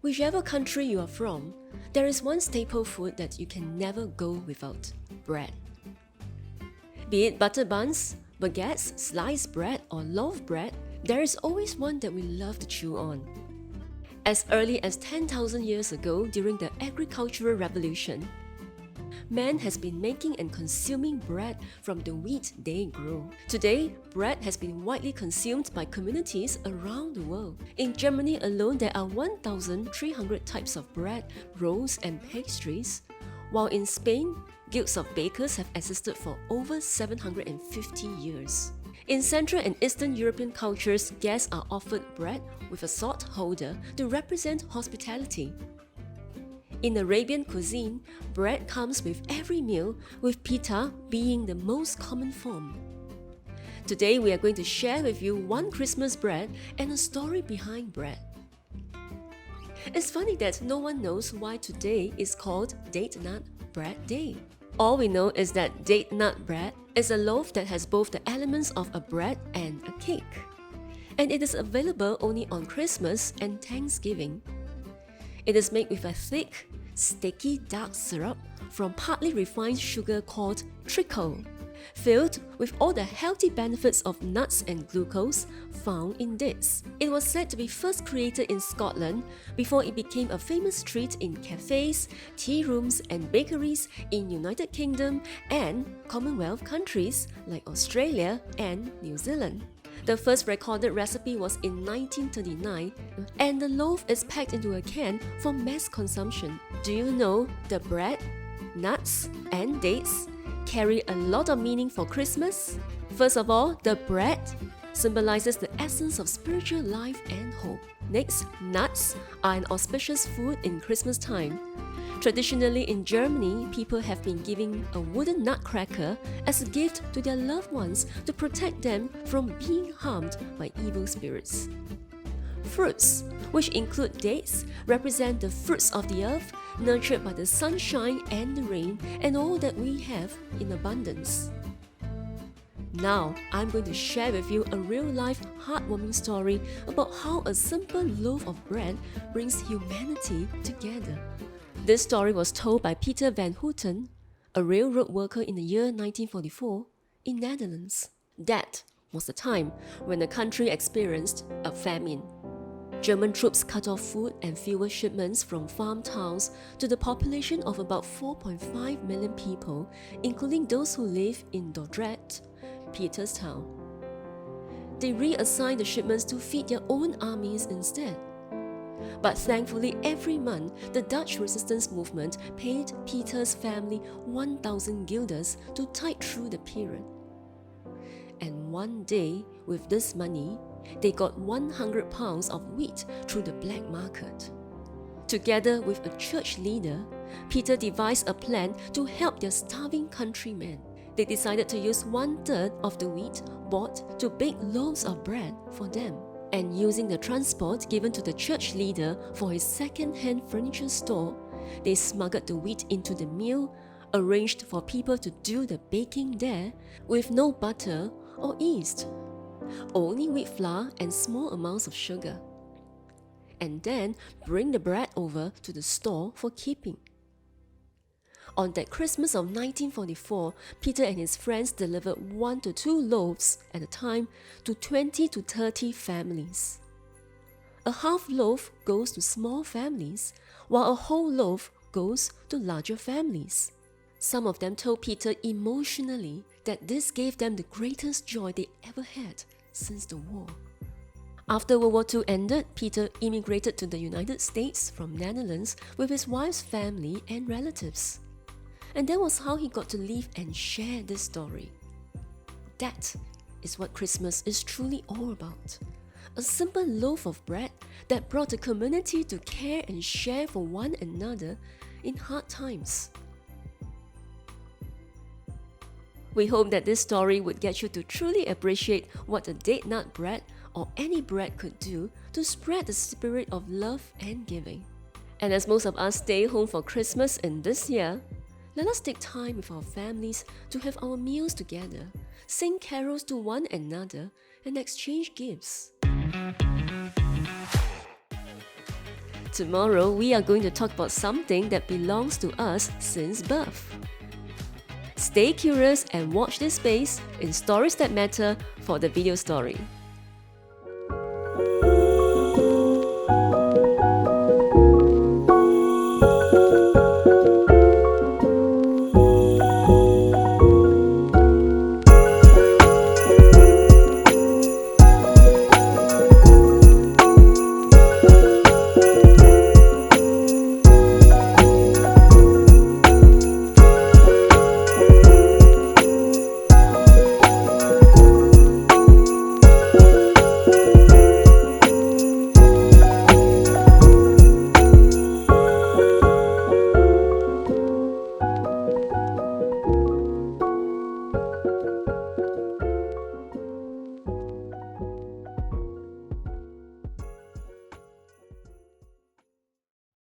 Whichever country you are from, there is one staple food that you can never go without: bread. Be it butter buns, baguettes, sliced bread, or loaf bread, there is always one that we love to chew on. As early as 10,000 years ago during the Agricultural Revolution, man has been making and consuming bread from the wheat they grow. Today, bread has been widely consumed by communities around the world. In Germany alone, there are 1,300 types of bread, rolls, and pastries, while in Spain, guilds of bakers have existed for over 750 years. In Central and Eastern European cultures, guests are offered bread with a salt holder to represent hospitality. In Arabian cuisine, bread comes with every meal, with pita being the most common form. Today, we are going to share with you one Christmas bread and a story behind bread. It's funny that no one knows why today is called Date Nut Bread Day. All we know is that date nut bread is a loaf that has both the elements of a bread and a cake. And it is available only on Christmas and Thanksgiving. It is made with a thick, sticky dark syrup from partly refined sugar called treacle, filled with all the healthy benefits of nuts and glucose found in dates. It was said to be first created in Scotland before it became a famous treat in cafes, tea rooms, and bakeries in United Kingdom and Commonwealth countries like Australia and New Zealand. The first recorded recipe was in 1939, and the loaf is packed into a can for mass consumption. Do you know the bread, nuts, and dates carry a lot of meaning for Christmas? First of all, the bread symbolizes the essence of spiritual life and hope. Next, nuts are an auspicious food in Christmas time. Traditionally in Germany, people have been giving a wooden nutcracker as a gift to their loved ones to protect them from being harmed by evil spirits. Fruits, which include dates, represent the fruits of the earth, nurtured by the sunshine and the rain, and all that we have in abundance. Now, I'm going to share with you a real-life, heartwarming story about how a simple loaf of bread brings humanity together. This story was told by Pieter van Hulten, a railroad worker in the year 1944 in Netherlands. That was the time when the country experienced a famine. German troops cut off food and fuel shipments from farm towns to the population of about 4.5 million people, including those who live in Dordrecht, Pieter's town. They reassigned the shipments to feed their own armies instead. But thankfully, every month, the Dutch resistance movement paid Pieter's family 1,000 guilders to tide through the period. And one day, with this money, they got 100 pounds of wheat through the black market. Together with a church leader, Pieter devised a plan to help their starving countrymen. They decided to use 1/3 of the wheat bought to bake loaves of bread for them. And using the transport given to the church leader for his second-hand furniture store, they smuggled the wheat into the mill, arranged for people to do the baking there with no butter or yeast, only wheat flour and small amounts of sugar, and then bring the bread over to the store for keeping. On that Christmas of 1944, Pieter and his friends delivered 1 to 2 loaves at a time to 20 to 30 families. A half loaf goes to small families, while a whole loaf goes to larger families. Some of them told Pieter emotionally that this gave them the greatest joy they ever had since the war. After World War II ended, Pieter immigrated to the United States from Netherlands with his wife's family and relatives. And that was how he got to live and share this story. That is what Christmas is truly all about. A simple loaf of bread that brought the community to care and share for one another in hard times. We hope that this story would get you to truly appreciate what a date nut bread or any bread could do to spread the spirit of love and giving. And as most of us stay home for Christmas in this year, let us take time with our families to have our meals together, sing carols to one another, and exchange gifts. Tomorrow, we are going to talk about something that belongs to us since birth. Stay curious and watch this space in Stories That Matter for the video story.